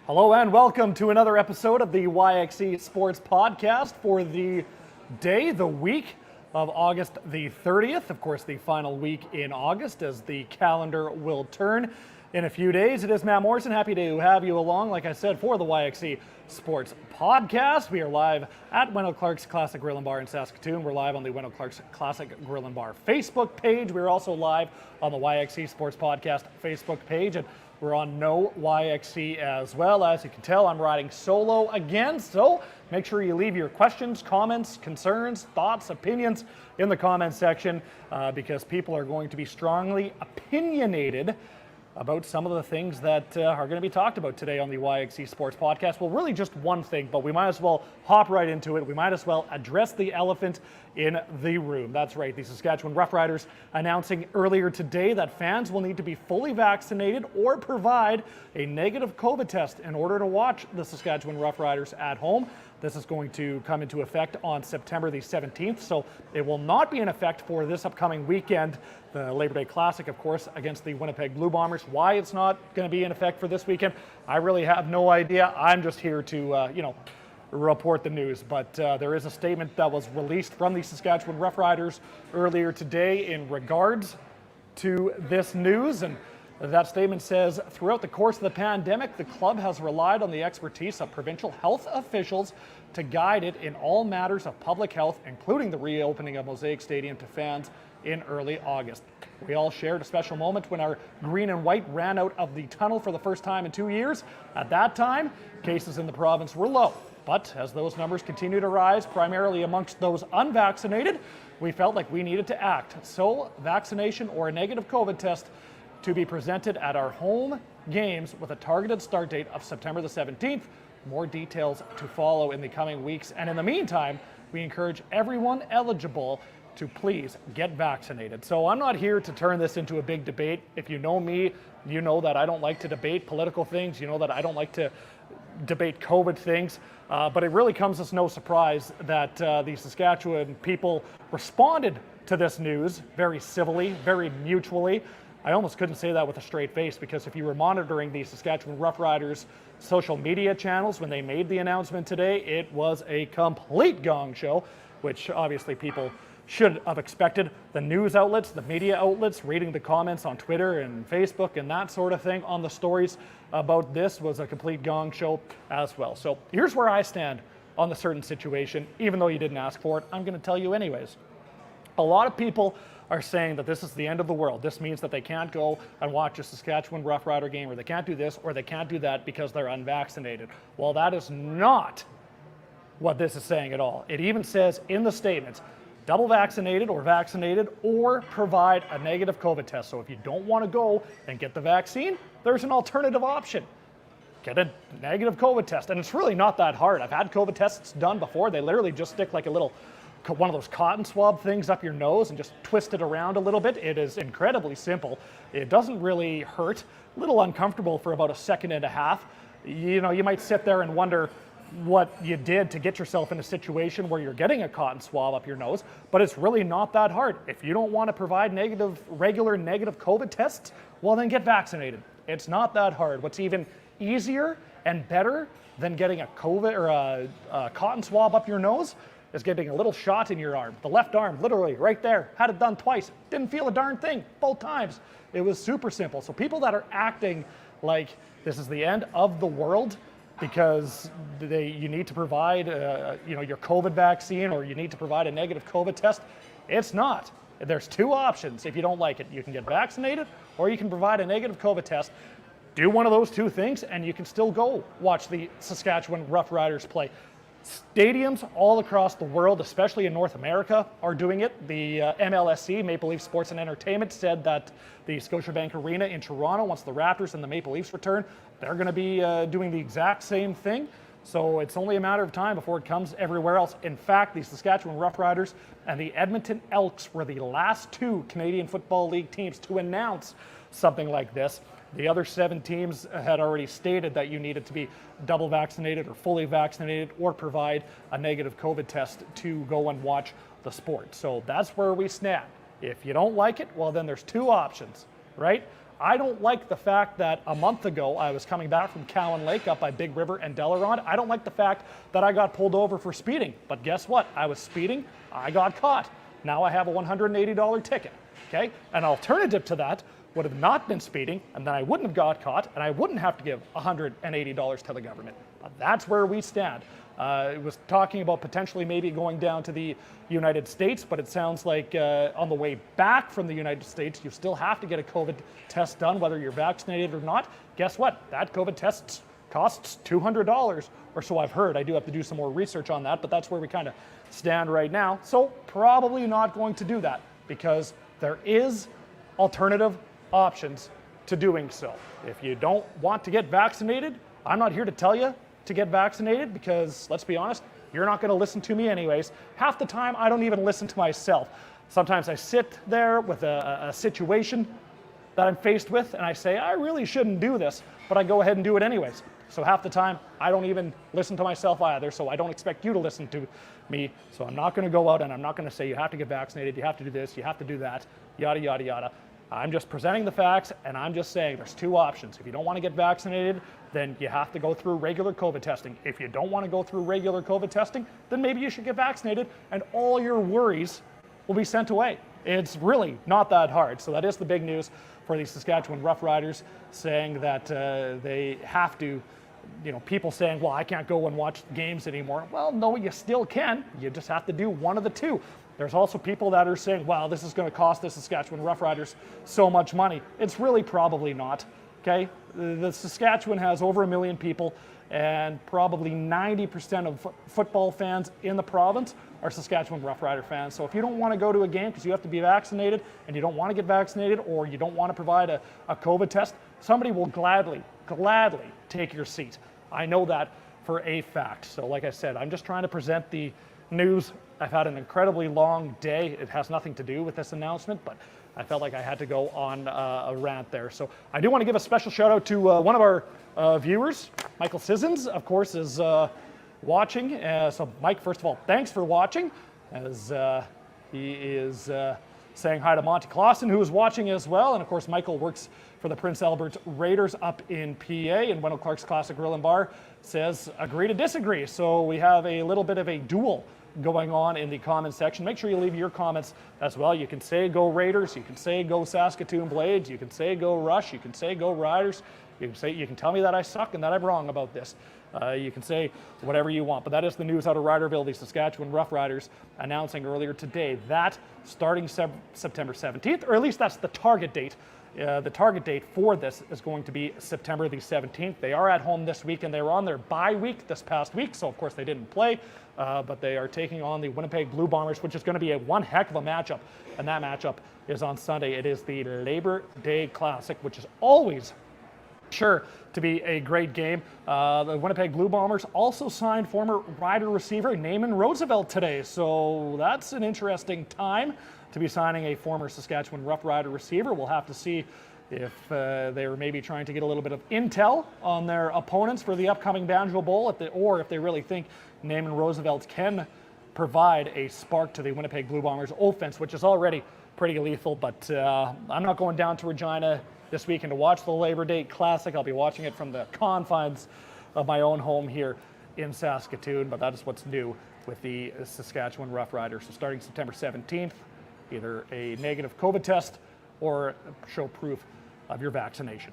Hello and welcome to another episode of the YXE Sports Podcast for the week of August the 30th. Of course, the final week in August as the calendar will turn in a few days. It is Matt Morrison. Happy to have you along, like I said, for the YXE Sports Podcast. We are live at Wendell Clark's Classic Grill and Bar in Saskatoon. We're live on the Wendell Clark's Classic Grill and Bar Facebook page. We're also live on the YXE Sports Podcast Facebook page. And we're on No YXE as well. As you can tell, I'm riding solo again, so make sure you leave your questions, comments, concerns, thoughts, opinions in the comments section because people are going to be strongly opinionated about some of the things that are going to be talked about today on the YXE Sports Podcast. Well, really just one thing, but we might as well hop right into it. We might as well address the elephant in the room. That's right, the Saskatchewan Roughriders announcing earlier today that fans will need to be fully vaccinated or provide a negative COVID test in order to watch the Saskatchewan Roughriders at home. This is going to come into effect on September the 17th, so it will not be in effect for this upcoming weekend, the Labor Day Classic, of course, against the Winnipeg Blue Bombers. Why it's not going to be in effect for this weekend, I really have no idea. I'm just here to, report the news. But there is a statement that was released from the Saskatchewan Roughriders earlier today in regards to this news, and that statement says, throughout the course of the pandemic, the club has relied on the expertise of provincial health officials to guide it in all matters of public health, including the reopening of Mosaic Stadium to fans in early August. We all shared a special moment when our green and white ran out of the tunnel for the first time in 2 years. At that time, cases in the province were low. But as those numbers continue to rise, primarily amongst those unvaccinated, we felt like we needed to act. So, vaccination or a negative COVID test to be presented at our home games with a targeted start date of September the 17th. More details to follow in the coming weeks. And in the meantime, we encourage everyone eligible to please get vaccinated. So I'm not here to turn this into a big debate. If you know me, you know that I don't like to debate political things. You know that I don't like to debate COVID things. But it really comes as no surprise that the Saskatchewan people responded to this news very civilly, very mutually. I almost couldn't say that with a straight face, because if you were monitoring the Saskatchewan Roughriders social media channels when they made the announcement today, it was a complete gong show, which obviously people should have expected. The news outlets, the media outlets, reading the comments on Twitter and Facebook and that sort of thing on the stories about this was a complete gong show as well. So here's where I stand on the certain situation. Even though you didn't ask for it, I'm going to tell you anyways. A lot of people are saying that this is the end of the world. This means that they can't go and watch a Saskatchewan Roughrider game, or they can't do this, or they can't do that because they're unvaccinated. Well, that is not what this is saying at all. It even says in the statements, double vaccinated or provide a negative COVID test. So if you don't want to go and get the vaccine, there's an alternative option. Get a negative COVID test. And it's really not that hard. I've had COVID tests done before. They literally just stick like a little one of those cotton swab things up your nose and just twist it around a little bit. It is incredibly simple. It doesn't really hurt. A little uncomfortable for about a second and a half. You know, you might sit there and wonder what you did to get yourself in a situation where you're getting a cotton swab up your nose, but it's really not that hard. If you don't want to provide regular negative COVID tests, well then get vaccinated. It's not that hard. What's even easier and better than getting a COVID or a cotton swab up your nose is getting a little shot in your arm. The left arm, literally right there. Had it done twice. Didn't feel a darn thing both times. It was super simple. So people that are acting like this is the end of the world because you need to provide your COVID vaccine, or you need to provide a negative COVID test, it's not. There's two options if you don't like it. You can get vaccinated or you can provide a negative COVID test. Do one of those two things and you can still go watch the Saskatchewan Roughriders play. Stadiums all across the world, especially in North America, are doing it. The MLSE, Maple Leaf Sports and Entertainment, said that the Scotiabank Arena in Toronto, once the Raptors and the Maple Leafs return, they're going to be doing the exact same thing. So it's only a matter of time before it comes everywhere else. In fact, the Saskatchewan Roughriders and the Edmonton Elks were the last two Canadian Football League teams to announce something like this. The other 7 teams had already stated that you needed to be double vaccinated or fully vaccinated or provide a negative COVID test to go and watch the sport. So that's where we stand. If you don't like it, well, then there's two options, right? I don't like the fact that a month ago I was coming back from Cowan Lake up by Big River and Delarond. I don't like the fact that I got pulled over for speeding. But guess what? I was speeding. I got caught. Now I have a $180 ticket. Okay? An alternative to that would have not been speeding, and then I wouldn't have got caught, and I wouldn't have to give $180 to the government. But that's where we stand. It was talking about potentially maybe going down to the United States, but it sounds like on the way back from the United States, you still have to get a COVID test done, whether you're vaccinated or not. Guess what? That COVID test costs $200, or so I've heard. I do have to do some more research on that, but that's where we kind of stand right now. So probably not going to do that, because there is alternative options to doing so. If you don't want to get vaccinated, I'm not here to tell you to get vaccinated, because let's be honest, you're not going to listen to me anyways. Half the time, I don't even listen to myself. Sometimes I sit there with a situation that I'm faced with, and I say, I really shouldn't do this, but I go ahead and do it anyways. So half the time, I don't even listen to myself either, so I don't expect you to listen to me. So I'm not going to go out and I'm not going to say you have to get vaccinated, you have to do this, you have to do that, yada, yada, yada. I'm just presenting the facts, and I'm just saying there's two options. If you don't want to get vaccinated, then you have to go through regular COVID testing. If you don't want to go through regular COVID testing, then maybe you should get vaccinated, and all your worries will be sent away. It's really not that hard. So that is the big news for the Saskatchewan Roughriders, saying that they have to, people saying, well, I can't go and watch games anymore. Well, no, you still can. You just have to do one of the two. There's also people that are saying, wow, this is going to cost the Saskatchewan Roughriders so much money. It's really probably not, okay? The Saskatchewan has over 1 million people, and probably 90% of football fans in the province are Saskatchewan Roughrider fans. So if you don't want to go to a game because you have to be vaccinated and you don't want to get vaccinated, or you don't want to provide a COVID test, somebody will gladly take your seat. I know that for a fact. So like I said, I'm just trying to present the news. I've had an incredibly long day. It has nothing to do with this announcement, but I felt like I had to go on a rant there. So I do want to give a special shout out to one of our viewers, Michael Sissons, of course, is watching. So Mike, first of all, thanks for watching, as he is saying hi to Monty Clausen, who is watching as well. And of course, Michael works for the Prince Albert Raiders up in PA, and Wendell Clark's Classic Grill and Bar says agree to disagree. So we have a little bit of a duel going on in the comments section. Make sure you leave your comments as well. You can say go Raiders, you can say go Saskatoon Blades, you can say go Rush, you can say go Riders, you can tell me that I suck and that I'm wrong about this. You can say whatever you want, but that is the news out of Riderville. The Saskatchewan Roughriders announcing earlier today that starting September 17th, or at least that's the target date. The target date for this is going to be September the 17th. They are at home this week, and they were on their bye week this past week, so of course they didn't play, but they are taking on the Winnipeg Blue Bombers, which is going to be one heck of a matchup, and that matchup is on Sunday. It is the Labor Day Classic, which is always sure to be a great game. The Winnipeg Blue Bombers also signed former Rider receiver Naaman Roosevelt today, so that's an interesting time to be signing a former Saskatchewan Roughrider receiver. We'll have to see if they were maybe trying to get a little bit of intel on their opponents for the upcoming Banjo Bowl, or if they really think Naaman Roosevelt can provide a spark to the Winnipeg Blue Bombers offense, which is already pretty lethal. But I'm not going down to Regina this weekend to watch the Labor Day Classic. I'll be watching it from the confines of my own home here in Saskatoon, but that is what's new with the Saskatchewan Roughriders. So starting September 17th, either a negative COVID test or show proof of your vaccination.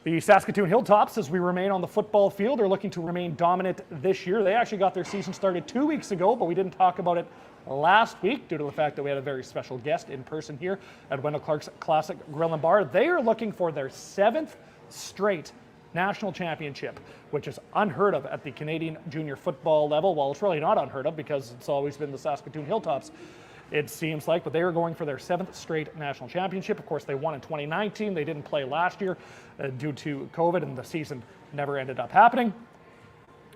The Saskatoon Hilltops, as we remain on the football field, are looking to remain dominant this year. They actually got their season started 2 weeks ago, but we didn't talk about it last week due to the fact that we had a very special guest in person here at Wendell Clark's Classic Grill and Bar. They are looking for their 7th straight national championship, which is unheard of at the Canadian junior football level. Well, it's really not unheard of because it's always been the Saskatoon Hilltops, it seems like, but they are going for their 7th straight national championship. Of course, they won in 2019. They didn't play last year due to COVID, and the season never ended up happening.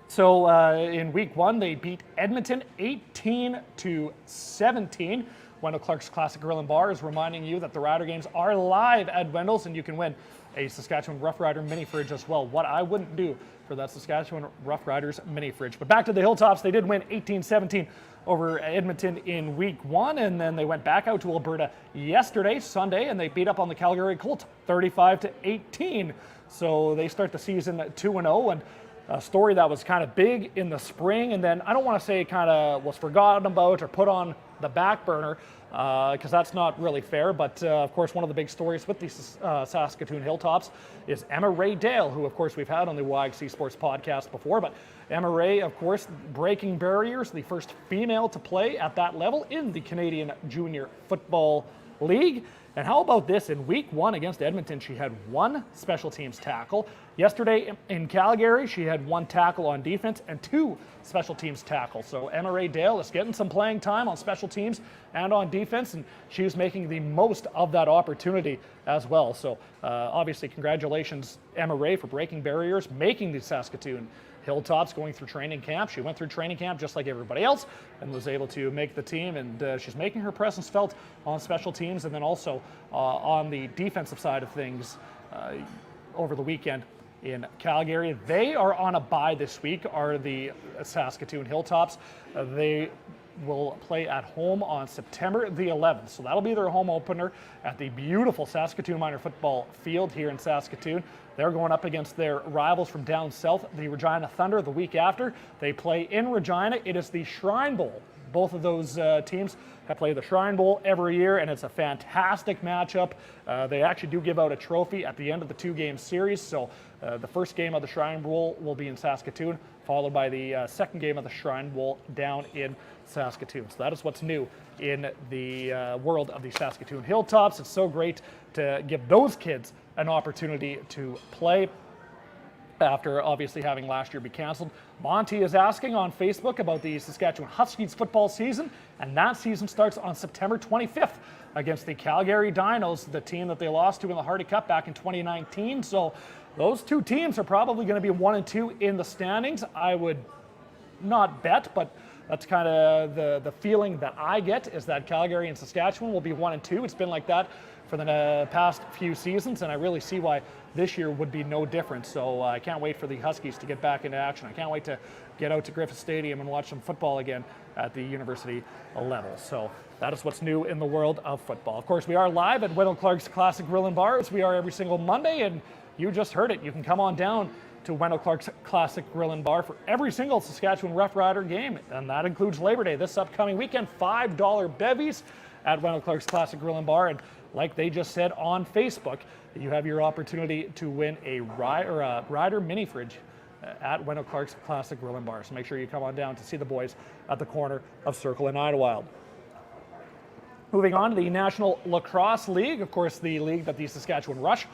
So in week 1, they beat Edmonton 18-17. Wendell Clark's Classic Grill and Bar is reminding you that the Rider games are live at Wendell's, and you can win a Saskatchewan Roughrider mini fridge as well. What I wouldn't do for that Saskatchewan Roughriders mini fridge. But back to the Hilltops, they did win 18-17 over Edmonton in week 1, and then they went back out to Alberta yesterday, Sunday, and they beat up on the Calgary Colts 35-18. So they start the season 2-0, and a story that was kind of big in the spring, and then I don't want to say kind of was forgotten about or put on the back burner, because that's not really fair. But of course, one of the big stories with the Saskatoon Hilltops is Emma Ray Dale, who of course we've had on the YXE Sports Podcast before. But Emma Ray, of course, breaking barriers, the first female to play at that level in the Canadian Junior Football League. And how about this? In week 1 against Edmonton, she had 1 special teams tackle. Yesterday in Calgary, she had 1 tackle on defense and 2 special teams tackles. So Emma Ray Dale is getting some playing time on special teams and on defense, and she's making the most of that opportunity as well. So obviously, congratulations, Emma Ray, for breaking barriers, making the Saskatoon Hilltops, going through training camp. She went through training camp just like everybody else and was able to make the team, and she's making her presence felt on special teams and then also on the defensive side of things over the weekend in Calgary. They are on a bye this week, are the Saskatoon Hilltops. They will play at home on September the 11th. So that'll be their home opener at the beautiful Saskatoon Minor Football Field here in Saskatoon. They're going up against their rivals from down south, the Regina Thunder, the week after. They play in Regina. It is the Shrine Bowl. Both of those teams have played the Shrine Bowl every year, and it's a fantastic matchup. They actually do give out a trophy at the end of the 2-game series. So the first game of the Shrine Bowl will be in Saskatoon, followed by the second game of the Shrine Bowl down in Saskatoon. So that is what's new in the world of the Saskatoon Hilltops. It's so great to give those kids an opportunity to play after obviously having last year be canceled. Monty is asking on Facebook about the Saskatchewan Huskies football season, and that season starts on September 25th against the Calgary Dinos, the team that they lost to in the Hardy Cup back in 2019. So those 2 teams are probably going to be 1 and 2 in the standings. I would not bet, but that's kind of the feeling that I get, is that Calgary and Saskatchewan will be 1 and 2. It's been like that for the past few seasons, and I really see why this year would be no different. So I can't wait for the Huskies to get back into action. I can't wait to get out to Griffith Stadium and watch some football again at the university level. So that is what's new in the world of football. Of course, we are live at Wendell Clark's Classic Grill and Bar, as we are every single Monday, and you just heard it. You can come on down to Wendell Clark's Classic Grill and Bar for every single Saskatchewan Roughrider game, and that includes Labor Day this upcoming weekend. $5 bevies at Wendell Clark's Classic Grill and Bar, and like they just said on Facebook, you have your opportunity to win a Rider mini fridge at Wendell Clark's Classic Grill and Bar. So make sure you come on down to see the boys at the corner of Circle and Idlewild. Moving on to the National Lacrosse League, of course, the league that the Saskatchewan Rush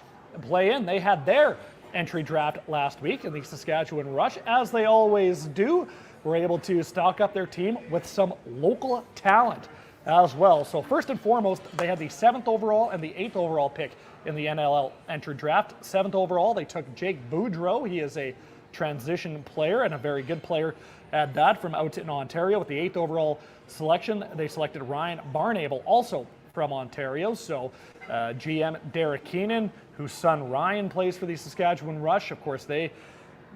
play in. They had their entry draft last week, and the Saskatchewan Rush, as they always do, were able to stock up their team with some local talent as well. So first and foremost, they had the 7th overall and the 8th overall pick in the NLL entry draft. 7th overall, they took Jake Boudreau. He is a transition player and a very good player at that, from out in Ontario. With the 8th overall selection, they selected Ryan Barnable, also from Ontario. So GM Derek Keenan, whose son Ryan plays for the Saskatchewan Rush. Of course, they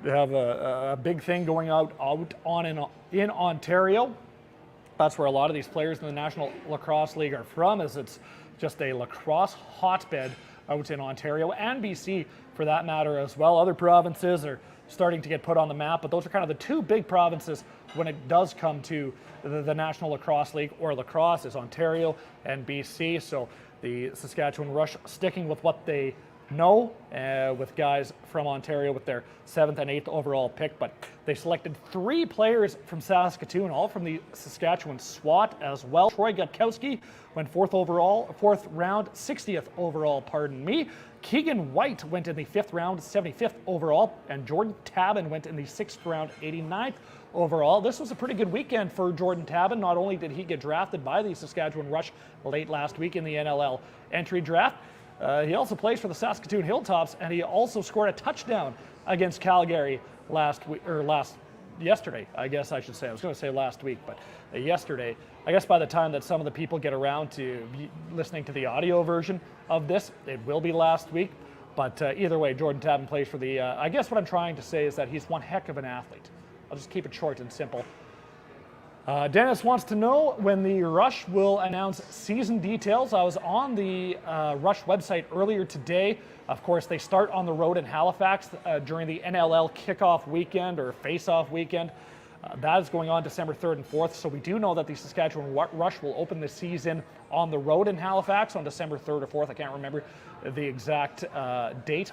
have a big thing going out in Ontario. That's where a lot of these players in the National Lacrosse League are from, as it's just a lacrosse hotbed out in Ontario and BC for that matter as well. Other provinces are starting to get put on the map, but those are kind of the 2 big provinces when it does come to the National Lacrosse League or lacrosse, is Ontario and BC. So the Saskatchewan Rush sticking with what they know, with guys from Ontario with their 7th and 8th overall pick, but they selected 3 players from Saskatoon, all from the Saskatchewan SWAT as well. Troy Gutkowski went 4th round, 60th overall, Keegan White went in the 5th round, 75th overall, and Jordan Tabin went in the 6th round, 89th overall. This was a pretty good weekend for Jordan Tabin. Not only did he get drafted by the Saskatchewan Rush late last week in the NLL entry draft, he also plays for the Saskatoon Hilltops, and he also scored a touchdown against Calgary yesterday, I guess I should say. I was going to say last week, but yesterday. I guess by the time that some of the people get around to listening to the audio version of this, it will be last week. But either way, Jordan Tabin plays for the, I guess what I'm trying to say is that he's one heck of an athlete. I'll just keep it short and simple. Dennis wants to know when the Rush will announce season details. I was on the Rush website earlier today. Of course, they start on the road in Halifax during the NLL kickoff weekend or face-off weekend. That is going on December 3rd and 4th. So we do know that the Saskatchewan Rush will open the season on the road in Halifax on December 3rd or 4th. I can't remember the exact date.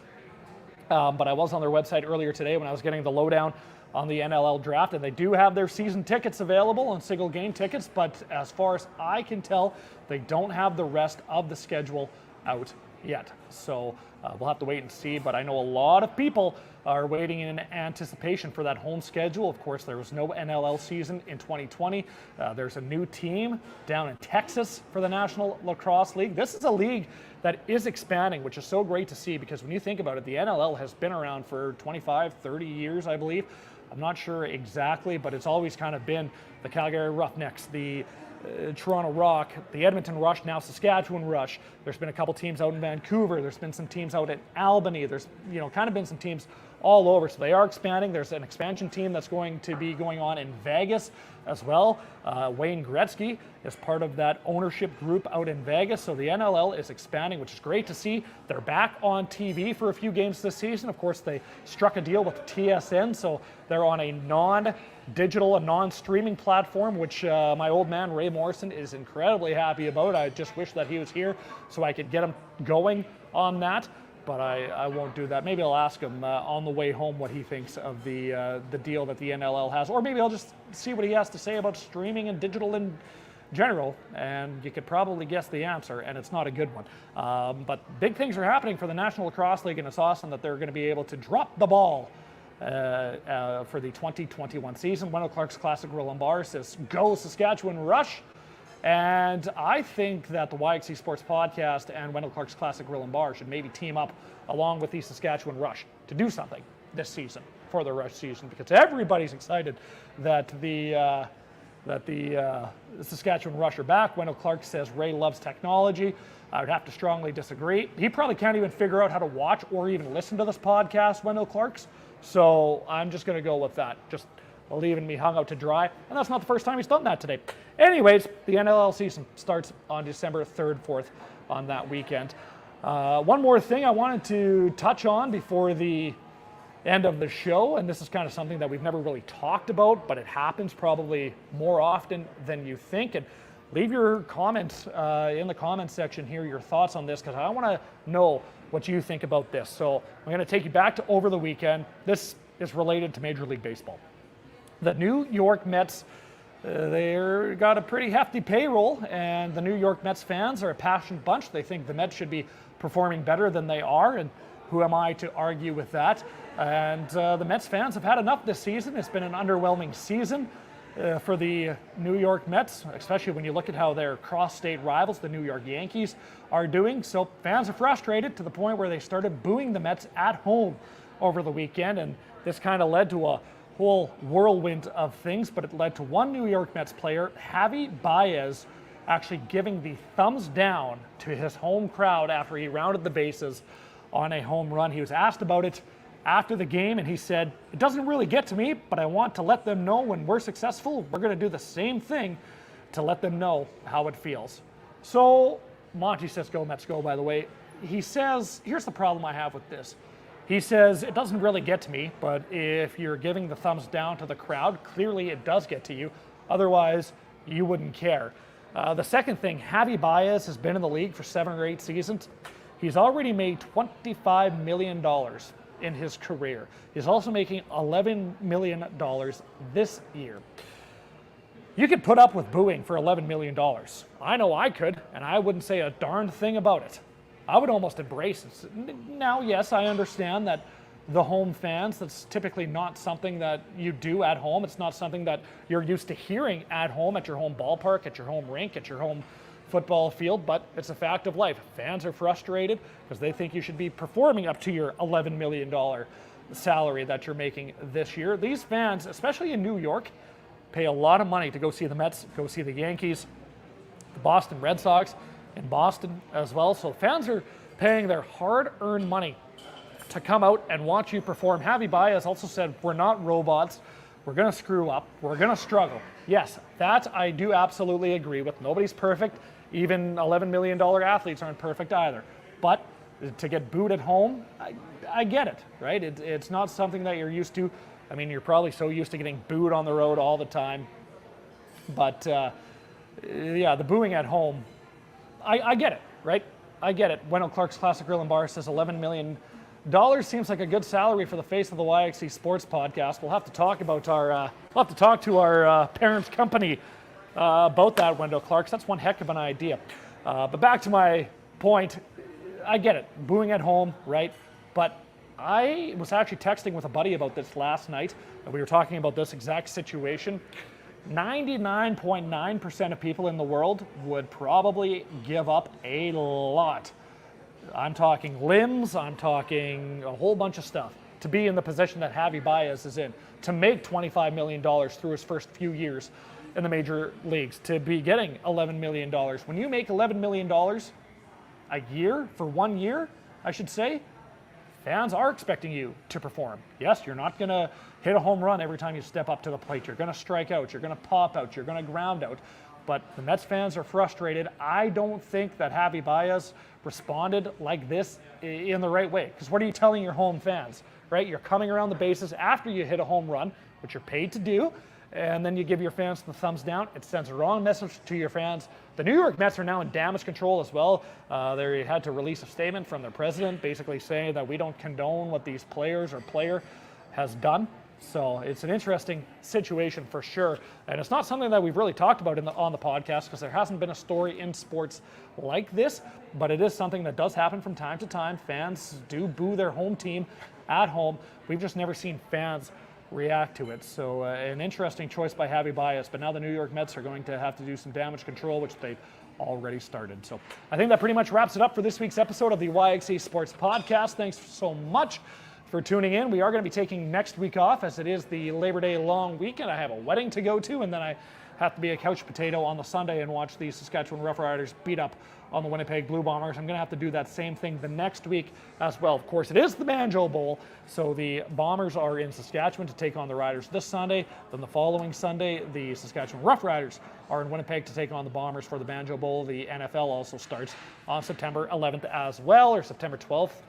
But I was on their website earlier today when I was getting the lowdown on the NLL draft, and they do have their season tickets available on single game tickets, but as far as I can tell, they don't have the rest of the schedule out yet. So we'll have to wait and see, but I know a lot of people are waiting in anticipation for that home schedule. Of course, there was no NLL season in 2020. There's a new team down in Texas for the National Lacrosse League. This is a league that is expanding, which is so great to see, because when you think about it, the NLL has been around for 25, 30 years, I believe. I'm not sure exactly, but it's always kind of been the Calgary Roughnecks, the Toronto Rock, the Edmonton Rush, now Saskatchewan Rush. There's been a couple teams out in Vancouver. There's been some teams out at Albany. There's, kind of been some teams all over. So they are expanding. There's an expansion team that's going to be going on in Vegas as well. Wayne Gretzky is part of that ownership group out in Vegas. So the NLL is expanding, which is great to see. They're back on TV for a few games this season. Of course, they struck a deal with TSN, so they're on a non-digital and non-streaming platform, which my old man Ray Morrison is incredibly happy about. I just wish that he was here so I could get him going on that. But I won't do that. Maybe I'll ask him on the way home what he thinks of the deal that the NLL has, or maybe I'll just see what he has to say about streaming and digital in general, and you could probably guess the answer, and it's not a good one. But big things are happening for the National Lacrosse League, and it's awesome that they're going to be able to drop the ball for the 2021 season. Wendell Clark's Classic Grill and Bar says, "Go Saskatchewan Rush." And I think that the YXE Sports Podcast and Wendell Clark's Classic Grill and Bar should maybe team up along with the Saskatchewan Rush to do something this season for the Rush season, because everybody's excited that the Saskatchewan Rush are back. Wendell Clark says Ray loves technology. I would have to strongly disagree. He probably can't even figure out how to watch or even listen to this podcast, Wendell Clark's. So I'm just going to go with that. Just leaving me hung out to dry. And that's not the first time he's done that today. Anyways, the NLL season starts on December 3rd, 4th on that weekend. One more thing I wanted to touch on before the end of the show, and this is kind of something that we've never really talked about, but it happens probably more often than you think. And leave your comments in the comments section here, your thoughts on this, because I want to know what you think about this. So I'm going to take you back to over the weekend. This is related to Major League Baseball. The New York Mets, they've got a pretty hefty payroll, and the New York Mets fans are a passionate bunch. They think the Mets should be performing better than they are, and who am I to argue with that? And the Mets fans have had enough this season. It's been an underwhelming season for the New York Mets, especially when you look at how their cross-state rivals, the New York Yankees, are doing. So fans are frustrated to the point where they started booing the Mets at home over the weekend, and this kind of led to a whole whirlwind of things, but it led to one New York Mets player, Javi Baez, actually giving the thumbs down to his home crowd after he rounded the bases on a home run. He was asked about it after the game, and he said, "It doesn't really get to me, but I want to let them know when we're successful, we're going to do the same thing to let them know how it feels." So Monty says, "Go Mets, go," by the way. He says, here's the problem I have with this. He says, it doesn't really get to me, but if you're giving the thumbs down to the crowd, clearly it does get to you. Otherwise, you wouldn't care. The second thing, Javi Baez has been in the league for 7 or 8 seasons. He's already made $25 million in his career. He's also making $11 million this year. You could put up with booing for $11 million. I know I could, and I wouldn't say a darn thing about it. I would almost embrace it. Now, yes, I understand that the home fans, that's typically not something that you do at home. It's not something that you're used to hearing at home, at your home ballpark, at your home rink, at your home football field, but it's a fact of life. Fans are frustrated because they think you should be performing up to your $11 million salary that you're making this year. These fans, especially in New York, pay a lot of money to go see the Mets, go see the Yankees, the Boston Red Sox in Boston as well. So fans are paying their hard-earned money to come out and watch you perform. Javi Baez also said, we're not robots. We're going to screw up. We're going to struggle. Yes, that I do absolutely agree with. Nobody's perfect. Even $11 million athletes aren't perfect either. But to get booed at home, I get it, right? It's not something that you're used to. I mean, you're probably so used to getting booed on the road all the time. But yeah, the booing at home, I get it, right? I get it. Wendell Clark's Classic Grill and Bar says $11 million seems like a good salary for the face of the YXE Sports Podcast. We'll have to talk about to our parents' company about that, Wendell Clark's. That's one heck of an idea. But back to my point, I get it. Booing at home, right? But I was actually texting with a buddy about this last night. We were talking about this exact situation. 99.9% of people in the world would probably give up a lot. I'm talking limbs, I'm talking a whole bunch of stuff to be in the position that Javi Baez is in, to make $25 million through his first few years in the major leagues, to be getting $11 million. When you make $11 million a year, for 1 year, I should say, fans are expecting you to perform. Yes, you're not going to hit a home run every time you step up to the plate. You're going to strike out. You're going to pop out. You're going to ground out. But the Mets fans are frustrated. I don't think that Javi Baez responded like this in the right way. Because what are you telling your home fans, right? You're coming around the bases after you hit a home run, which you're paid to do, and then you give your fans the thumbs down. It sends a wrong message to your fans. The New York Mets are now in damage control as well. They had to release a statement from their president basically saying that we don't condone what these players or player has done. So it's an interesting situation for sure. And it's not something that we've really talked about on the podcast because there hasn't been a story in sports like this, but it is something that does happen from time to time. Fans do boo their home team at home. We've just never seen fans react to it. So an interesting choice by Javi Baez, but now the New York Mets are going to have to do some damage control, which they've already started. So I think that pretty much wraps it up for this week's episode of the YXE Sports Podcast. Thanks so much for tuning in. We are going to be taking next week off as it is the Labor Day long weekend. I have a wedding to go to, and then I have to be a couch potato on the Sunday and watch the Saskatchewan Roughriders beat up on the Winnipeg Blue Bombers. I'm going to have to do that same thing the next week as well. Of course, it is the Banjo Bowl, so the Bombers are in Saskatchewan to take on the Riders this Sunday. Then the following Sunday, the Saskatchewan Roughriders are in Winnipeg to take on the Bombers for the Banjo Bowl. The NFL also starts on September 11th as well, or September 12th.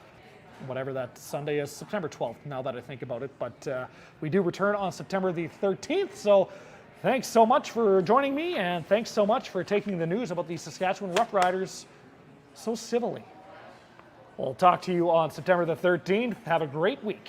Whatever that Sunday is, September 12th, now that I think about it. But we do return on September the 13th, so thanks so much for joining me, and thanks so much for taking the news about the Saskatchewan Roughriders so civilly. We'll talk to you on September the 13th. Have a great week.